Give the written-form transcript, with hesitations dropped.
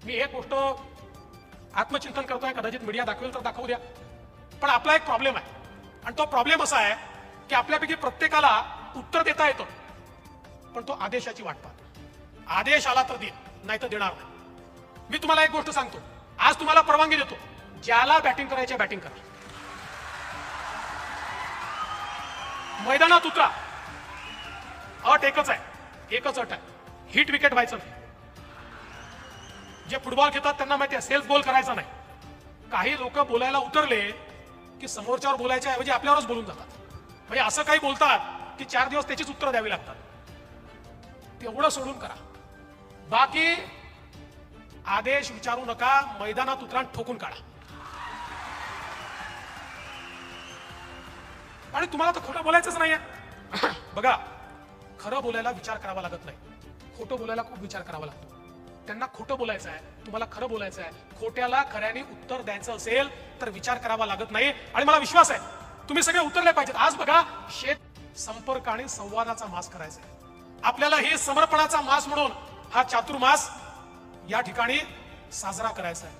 मी एक गोष्ट आत्मचिंतन करतोय, कदाचित मीडिया दाखवेल तर दाखवू द्या, पण आपला एक प्रॉब्लेम आहे आणि तो प्रॉब्लेम असा आहे की आपल्यापैकी प्रत्येकाला उत्तर देता येतं, पण तो आदेशाची वाट पाहतो. आदेश आला तर देईल, नाही तर देणार नाही. मी तुम्हाला एक गोष्ट सांगतो, आज तुम्हाला परवानगी देतो, ज्याला बॅटिंग करायची बॅटिंग करा, मैदानात उतरा. अट एकच आहे, एकच अट आहे, हिट विकेट व्हायचं नाही. जे फुटबॉल खेळतात त्यांना माहिती आहे, सेल्फ गोल करायचा नाही. काही लोक बोलायला उतरले की समोरच्यावर बोलायच्या ऐवजी आपल्यावरच बोलून जातात. म्हणजे असं काही बोलतात की 4 दिवस त्याचीच उत्तर द्यावी लागतात. तेवढं सोडून करा, बाकी आदेश विचारू नका. मैदानात उतरा, ठोकून काढा. आणि तुम्हाला तर खोटं बोलायचंच नाहीये. बघा, खरं बोलायला विचार करावा लागत नाही, खोटं बोलायला खूप विचार करावा लागतो. त्यांना खोटं बोलायचं आहे, तुम्हाला खरं बोलायचं आहे. खोट्याला खऱ्याने उत्तर द्यायचं असेल तर विचार करावा लागत नाही. आणि मला विश्वास आहे तुम्ही सगळे उतरले पाहिजेत. आज बघा, शेत संपर्क आणि संवादाचा मास करायचा आहे आपल्याला. हे समर्पणाचा मास म्हणून हा चातुर्मास या ठिकाणी साजरा करायचा आहे.